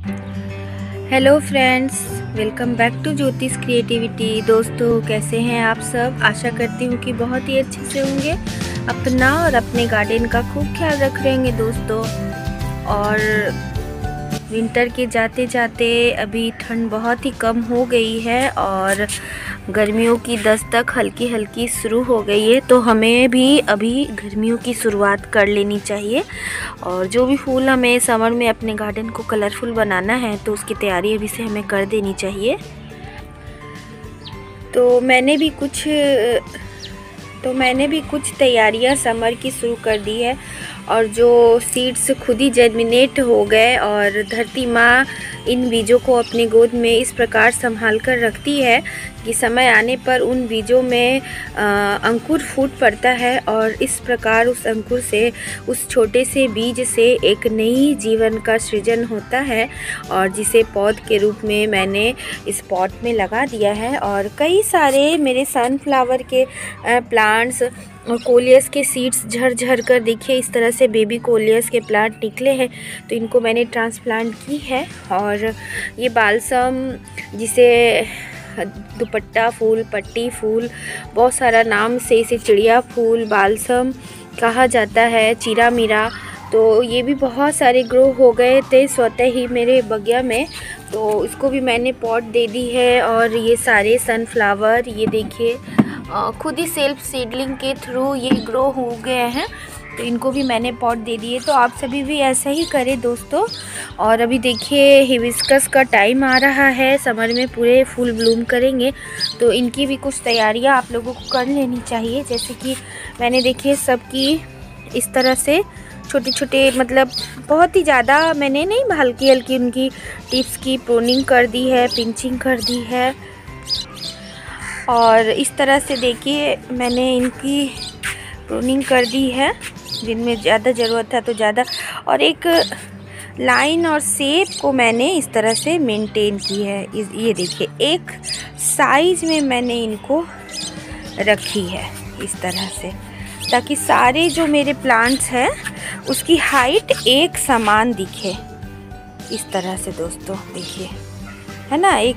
Hello friends, welcome back to Jyotish Creativity. दोस्तों, कैसे हैं आप सब? आशा करती हूँ कि बहुत ही अच्छे से होंगे। अपना और अपने गार्डन का खूब ख्याल रख रहे होंगे दोस्तों। और विंटर के जाते जाते अभी ठंड बहुत ही कम हो गई है और गर्मियों की दस्तक हल्की हल्की शुरू हो गई है। तो हमें भी अभी गर्मियों की शुरुआत कर लेनी चाहिए। और जो भी फूल हमें समर में अपने गार्डन को कलरफुल बनाना है तो उसकी तैयारी अभी से हमें कर देनी चाहिए। तो मैंने भी कुछ तैयारियां समर की शुरू कर दी है। और जो सीड्स खुद ही जर्मिनेट हो गए और धरती माँ इन बीजों को अपनी गोद में इस प्रकार संभाल कर रखती है कि समय आने पर उन बीजों में अंकुर फूट पड़ता है। और इस प्रकार उस अंकुर से, उस छोटे से बीज से एक नई जीवन का सृजन होता है और जिसे पौध के रूप में मैंने इस पॉट में लगा दिया है। और कई सारे मेरे सनफ्लावर के प्लांट्स और कोलियस के सीड्स झड़ झड़ कर देखिए इस तरह से बेबी कोलियस के प्लांट निकले हैं। तो इनको मैंने ट्रांसप्लांट की है। और ये बालसम, जिसे दुपट्टा फूल, पट्टी फूल, बहुत सारा नाम से इसे चिड़िया फूल, बालसम कहा जाता है, चीरा मीरा। तो ये भी बहुत सारे ग्रो हो गए थे स्वतः ही मेरे बगिया में। तो इसको भी मैंने पॉट दे दी है। और ये सारे सनफ्लावर ये देखिए खुद ही सेल्फ सीडलिंग के थ्रू ये ग्रो हो गए हैं। तो इनको भी मैंने पॉट दे दिए। तो आप सभी भी ऐसा ही करें दोस्तों। और अभी देखिए हिबिस्कस का टाइम आ रहा है, समर में पूरे फूल ब्लूम करेंगे। तो इनकी भी कुछ तैयारियां आप लोगों को कर लेनी चाहिए। जैसे कि मैंने देखिए सबकी इस तरह से छोटे छोटे, मतलब बहुत ही ज़्यादा मैंने नहीं, हल्की हल्की उनकी टिप्स की प्रूनिंग कर दी है, पिंचिंग कर दी है। और इस तरह से देखिए मैंने इनकी प्रूनिंग कर दी है, जिनमें ज़्यादा ज़रूरत है तो ज़्यादा। और एक लाइन और शेप को मैंने इस तरह से मेंटेन की है। ये देखिए एक साइज में मैंने इनको रखी है इस तरह से, ताकि सारे जो मेरे प्लांट्स हैं उसकी हाइट एक समान दिखे इस तरह से दोस्तों। देखिए है ना, एक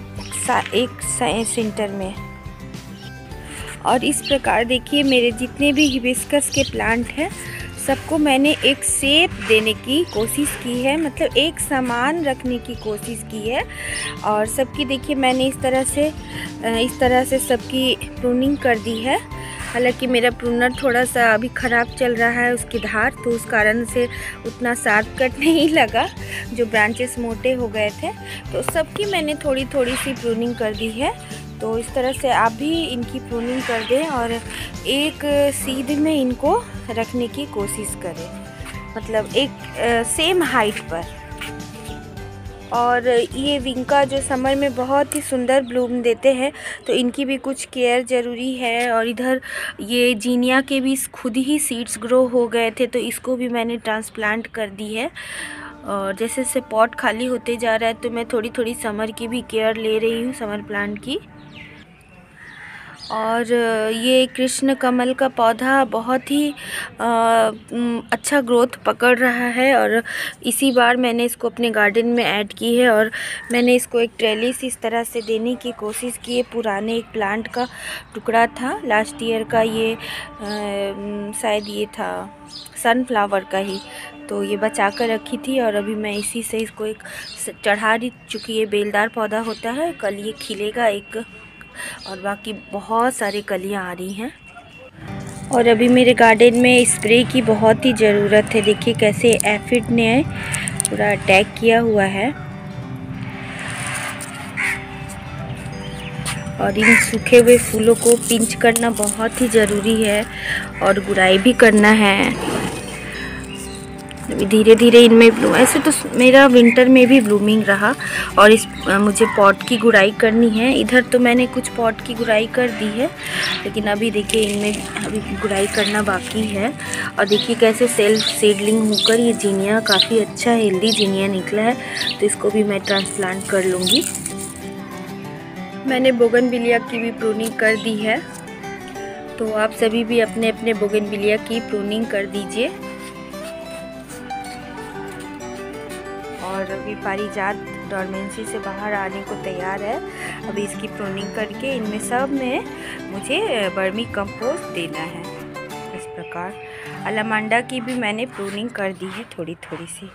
सेंटर में। और इस प्रकार देखिए मेरे जितने भी हिबिस्कस के प्लांट हैं सबको मैंने एक शेप देने की कोशिश की है, मतलब एक समान रखने की कोशिश की है। और सबकी देखिए मैंने इस तरह से सबकी प्रूनिंग कर दी है। हालांकि मेरा प्रूनर थोड़ा सा अभी ख़राब चल रहा है, उसकी धार, तो उस कारण से उतना शार्प कट नहीं लगा, जो ब्रांचेस मोटे हो गए थे। तो सबकी मैंने थोड़ी थोड़ी सी प्रूनिंग कर दी है। तो इस तरह से आप भी इनकी प्रूनिंग कर दें और एक सीध में इनको रखने की कोशिश करें, मतलब एक सेम हाइट पर। और ये विंका जो समर में बहुत ही सुंदर ब्लूम देते हैं, तो इनकी भी कुछ केयर ज़रूरी है। और इधर ये जीनिया के भी खुद ही सीड्स ग्रो हो गए थे, तो इसको भी मैंने ट्रांसप्लांट कर दी है। और जैसे जैसे पॉट खाली होते जा रहा है तो मैं थोड़ी थोड़ी समर की भी केयर ले रही हूँ, समर प्लांट की। और ये कृष्ण कमल का पौधा बहुत ही अच्छा ग्रोथ पकड़ रहा है। और इसी बार मैंने इसको अपने गार्डन में ऐड की है। और मैंने इसको एक ट्रेलिस इस तरह से देने की कोशिश की है। पुराने एक प्लांट का टुकड़ा था लास्ट ईयर का, ये शायद ये था सनफ्लावर का ही, तो ये बचा कर रखी थी। और अभी मैं इसी से इसको एक चढ़ा चुकी है। बेलदार पौधा होता है, कल ये खिलेगा एक, और बाकी बहुत सारी कलियां आ रही हैं। और अभी मेरे गार्डन में स्प्रे की बहुत ही ज़रूरत है। देखिए कैसे एफिड ने पूरा अटैक किया हुआ है। और इन सूखे हुए फूलों को पिंच करना बहुत ही ज़रूरी है और गुड़ाई भी करना है। धीरे धीरे इनमें ब्लूम, ऐसे तो मेरा विंटर में भी ब्लूमिंग रहा। और मुझे पॉट की गुड़ाई करनी है। इधर तो मैंने कुछ पॉट की गुड़ाई कर दी है, लेकिन अभी देखिए इनमें अभी गुड़ाई करना बाकी है। और देखिए कैसे सेल्फ सीडलिंग होकर ये जीनिया काफ़ी अच्छा हेल्दी जीनिया निकला है, तो इसको भी मैं ट्रांसप्लांट कर लूँगी। मैंने बोगनविलिया की भी प्रूनिंग कर दी है, तो आप सभी भी अपने अपने बोगनविलिया की प्रूनिंग कर दीजिए। और और अभी पारिजात डोरमेंसी से बाहर आने को तैयार है। अभी इसकी प्रूनिंग करके इनमें सब में मुझे वर्मी कंपोस्ट देना है। इस प्रकार अलामांडा की भी मैंने प्रूनिंग कर दी है थोड़ी थोड़ी सी।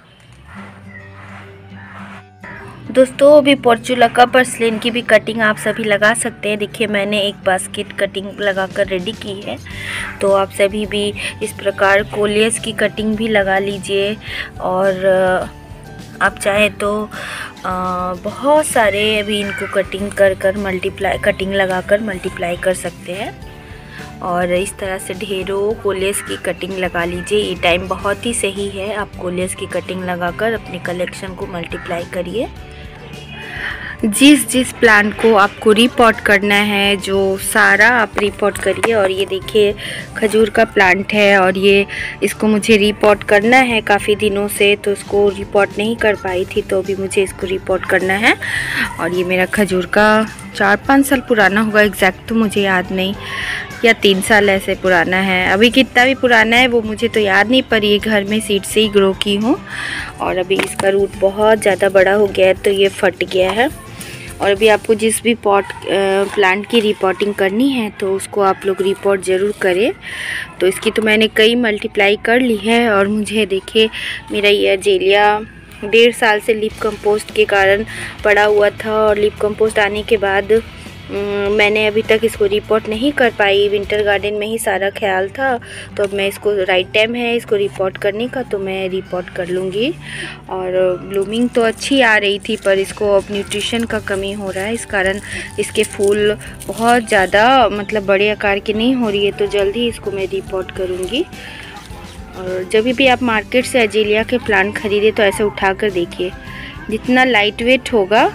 दोस्तों अभी पोर्चुलाका पर्सलेन की भी कटिंग आप सभी लगा सकते हैं। देखिए मैंने एक बास्केट कटिंग लगाकर रेडी की है, तो आप सभी भी इस प्रकार कोलियस की कटिंग भी लगा लीजिए। और आप चाहे तो बहुत सारे अभी इनको कटिंग कटिंग लगाकर मल्टीप्लाई कर सकते हैं। और इस तरह से ढेरों कोलियस की कटिंग लगा लीजिए। ये टाइम बहुत ही सही है, आप कोलियस की कटिंग लगाकर अपनी कलेक्शन को मल्टीप्लाई करिए। जिस प्लांट को आपको रिपोर्ट करना है जो सारा आप रिपोर्ट करिए। और ये देखिए खजूर का प्लांट है और ये इसको मुझे रिपोर्ट करना है काफ़ी दिनों से, तो इसको रिपोर्ट नहीं कर पाई थी, तो अभी मुझे इसको रिपोर्ट करना है। और ये मेरा खजूर का 4-5 साल पुराना होगा, एग्जैक्ट तो मुझे याद नहीं, या 3 साल ऐसे पुराना है। अभी कितना भी पुराना है वो मुझे तो याद नहीं, पर ये घर में सीड से ही ग्रो की हूँ। और अभी इसका रूट बहुत ज़्यादा बड़ा हो गया है, तो ये फट गया है। और अभी आपको जिस भी प्लांट की रिपोर्टिंग करनी है तो उसको आप लोग रिपोर्ट ज़रूर करें। तो इसकी तो मैंने कई मल्टीप्लाई कर ली है। और मुझे देखिए मेरा ये अजेलिया 1.5 साल से लीफ कंपोस्ट के कारण पड़ा हुआ था, और लीफ कंपोस्ट आने के बाद मैंने अभी तक इसको रिपोर्ट नहीं कर पाई। विंटर गार्डन में ही सारा ख्याल था, तो अब मैं इसको राइट टाइम है इसको रिपोर्ट करने का, तो मैं रिपोर्ट कर लूँगी। और ब्लूमिंग तो अच्छी आ रही थी, पर इसको अब न्यूट्रिशन का कमी हो रहा है, इस कारण इसके फूल बहुत ज़्यादा मतलब बड़े आकार के नहीं हो रही है, तो जल्दी इसको मैं रिपोर्ट करूँगी। और जब भी आप मार्केट से अजेलिया के प्लांट ख़रीदे तो ऐसे उठा कर देखिए, जितना लाइट वेट होगा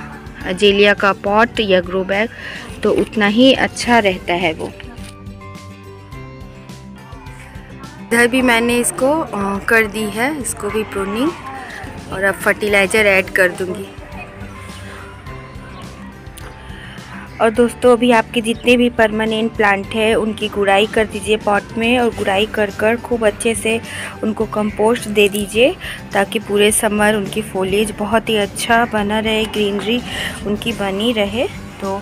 अजेलिया का पॉट या ग्रो बैग तो उतना ही अच्छा रहता है वो। इधर भी मैंने इसको कर दी है, इसको भी प्रूनिंग, और अब फर्टिलाइज़र ऐड कर दूंगी। और दोस्तों अभी आपके जितने भी परमानेंट प्लांट है उनकी गुड़ाई कर दीजिए पॉट में, और गुड़ाई कर खूब अच्छे से उनको कंपोस्ट दे दीजिए, ताकि पूरे समर उनकी फोलिएज बहुत ही अच्छा बना रहे, ग्रीनरी उनकी बनी रहे। तो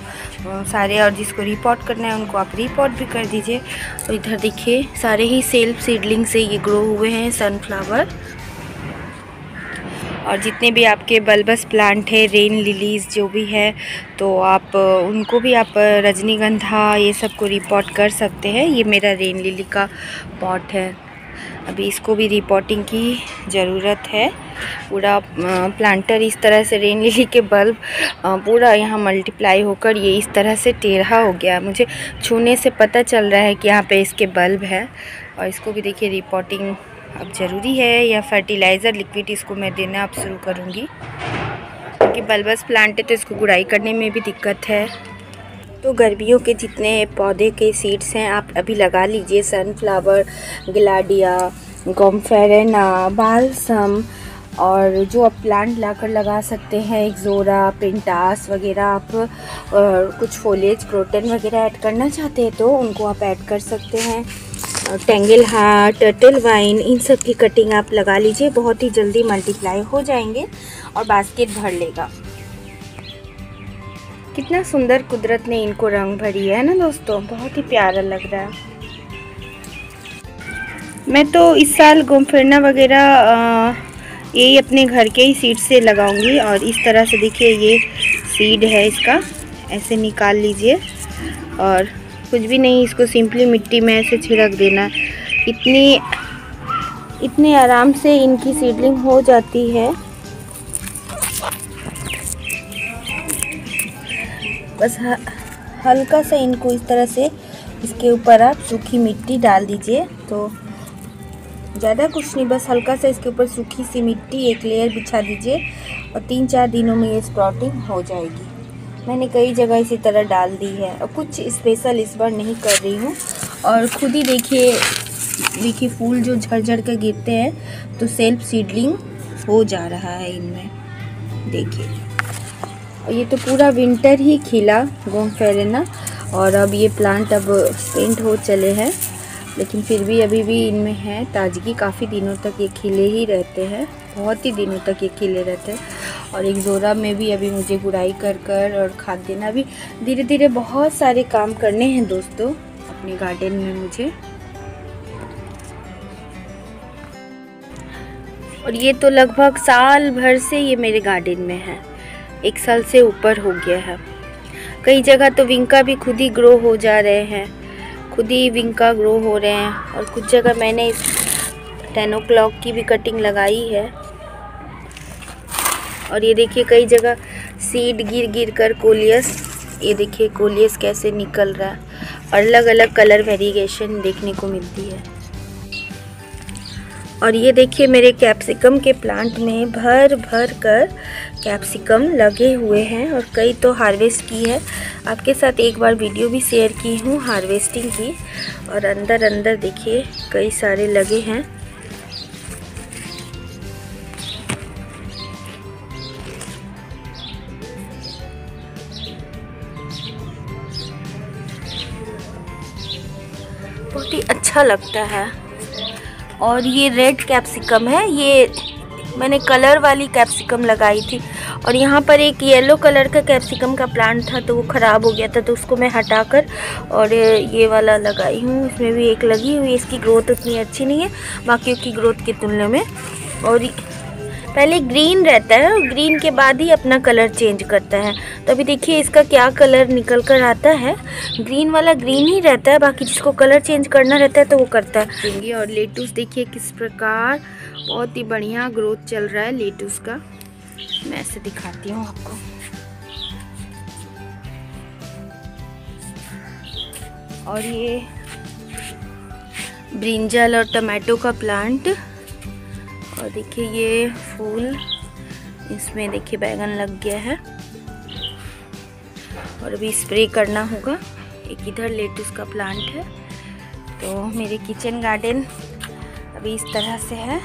सारे, और जिसको रिपोर्ट करना है उनको आप रिपोर्ट भी कर दीजिए। तो इधर देखिए सारे ही सेल्फ सीडलिंग से ये ग्रो हुए हैं सनफ्लावर। और जितने भी आपके बल्बस प्लांट है, रेन लिलीज़ जो भी है, तो आप उनको भी आप रजनीगंधा ये सब को रिपोर्ट कर सकते हैं। ये मेरा रेन लिली का पॉट है, अभी इसको भी रिपोर्टिंग की ज़रूरत है। पूरा प्लांटर इस तरह से रेन लिली के बल्ब पूरा यहाँ मल्टीप्लाई होकर ये इस तरह से टेढ़ा हो गया। मुझे छूने से पता चल रहा है कि यहाँ पे इसके बल्ब है। और इसको भी देखिए रिपोर्टिंग अब ज़रूरी है, या फर्टिलाइज़र लिक्विड इसको मैं देना अब शुरू करूँगी, क्योंकि बल्बस प्लांट है तो इसको गुड़ाई करने में भी दिक्कत है। तो गर्मियों के जितने पौधे के सीड्स हैं आप अभी लगा लीजिए, सनफ्लावर, गिलाडिया, गोम्फेरेना, बाल्सम, और जो आप प्लांट लाकर लगा सकते हैं, एक्सोरा, पेंटास वगैरह। आप कुछ फोलिएज क्रोटन वगैरह ऐड करना चाहते हैं तो उनको आप ऐड कर सकते हैं। टेंगल हार्ट, टर्टल वाइन, इन सब की कटिंग आप लगा लीजिए, बहुत ही जल्दी मल्टीप्लाई हो जाएंगे और बास्केट भर लेगा। कितना सुंदर कुदरत ने इनको रंग भरी है ना दोस्तों, बहुत ही प्यारा लग रहा है। मैं तो इस साल गोम्फेरेना वगैरह यही अपने घर के ही सीड से लगाऊंगी। और इस तरह से देखिए ये सीड है इसका, ऐसे निकाल लीजिए और कुछ भी नहीं, इसको सिंपली मिट्टी में ऐसे छिड़क देना। इतने आराम से इनकी सीडलिंग हो जाती है। बस हल्का सा इनको इस तरह से इसके ऊपर आप सूखी मिट्टी डाल दीजिए, तो ज़्यादा कुछ नहीं, बस हल्का सा इसके ऊपर सूखी सी मिट्टी एक लेयर बिछा दीजिए और 3-4 दिनों में ये स्प्राउटिंग हो जाएगी। मैंने कई जगह इसी तरह डाल दी है और कुछ स्पेशल इस बार नहीं कर रही हूँ। और खुद ही देखिए फूल जो झड़ कर गिरते हैं तो सेल्फ सीडलिंग हो जा रहा है इनमें, देखिए। और ये तो पूरा विंटर ही खिला गोम्फेरेना, और अब ये प्लांट अब पेंट हो चले हैं, लेकिन फिर भी अभी भी इनमें है ताजगी। काफ़ी दिनों तक ये खिले ही रहते हैं, बहुत ही दिनों तक ये खिले रहते हैं। और एक जोरा में भी अभी मुझे गुड़ाई कर कर और खाद देना। अभी धीरे धीरे बहुत सारे काम करने हैं दोस्तों अपने गार्डन में मुझे। और ये तो लगभग साल भर से ये मेरे गार्डन में है, 1 साल से ऊपर हो गया है। कई जगह तो विंका भी खुद ही ग्रो हो जा रहे हैं, खुद ही विंका ग्रो हो रहे हैं। और कुछ जगह मैंने इस 10 o'clock की भी कटिंग लगाई है। और ये देखिए कई जगह सीड गिर गिर कर कोलियस, ये देखिए कोलियस कैसे निकल रहा है और अलग अलग कलर वेरिएशन देखने को मिलती है। और ये देखिए मेरे कैप्सिकम के प्लांट में भर भर कर कैप्सिकम लगे हुए हैं और कई तो हार्वेस्ट की है। आपके साथ एक बार वीडियो भी शेयर की हूँ हार्वेस्टिंग की। और अंदर अंदर देखिए कई सारे लगे हैं। बहुत ही अच्छा लगता है। और ये रेड कैप्सिकम है, ये मैंने कलर वाली कैप्सिकम लगाई थी। और यहाँ पर एक येलो कलर का कैप्सिकम का प्लांट था तो वो ख़राब हो गया था, तो उसको मैं हटाकर और ये वाला लगाई हूँ। इसमें भी एक लगी हुई, इसकी ग्रोथ उतनी अच्छी नहीं है बाकियों की ग्रोथ की तुलना में। और पहले ग्रीन रहता है और ग्रीन के बाद ही अपना कलर चेंज करता है। तो अभी देखिए इसका क्या कलर निकल कर आता है। ग्रीन वाला ग्रीन ही रहता है, बाकी जिसको कलर चेंज करना रहता है तो वो करता है। और लेटूस देखिए किस प्रकार बहुत ही बढ़िया ग्रोथ चल रहा है लेटूस का। मैं ऐसे दिखाती हूँ आपको। और ये ब्रिंजल और टमाटो का प्लांट। और देखिए ये फूल, इसमें देखिए बैगन लग गया है और अभी स्प्रे करना होगा। एक इधर लेटूस का प्लांट है। तो मेरे किचन गार्डन अभी इस तरह से है।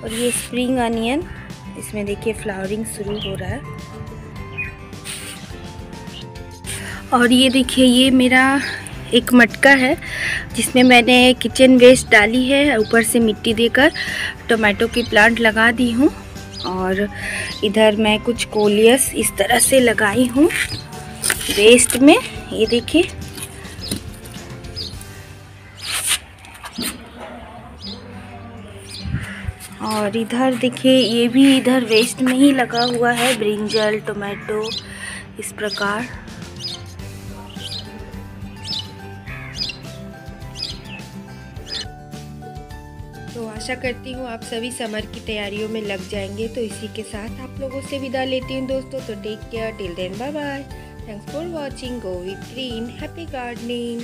और ये स्प्रिंग अनियन, इसमें देखिए फ्लावरिंग शुरू हो रहा है। और ये देखिए ये मेरा एक मटका है जिसमें मैंने किचन वेस्ट डाली है, ऊपर से मिट्टी देकर टोमेटो की प्लांट लगा दी हूँ। और इधर मैं कुछ कोलियस इस तरह से लगाई हूँ वेस्ट में, ये देखिए। और इधर देखिए ये भी इधर वेस्ट में ही लगा हुआ है, ब्रिंजल टोमेटो इस प्रकार। तो आशा करती हूँ आप सभी समर की तैयारियों में लग जाएंगे। तो इसी के साथ आप लोगों से विदा लेती हूँ दोस्तों। तो take care, till then bye bye, thanks for watching, go with green, happy gardening.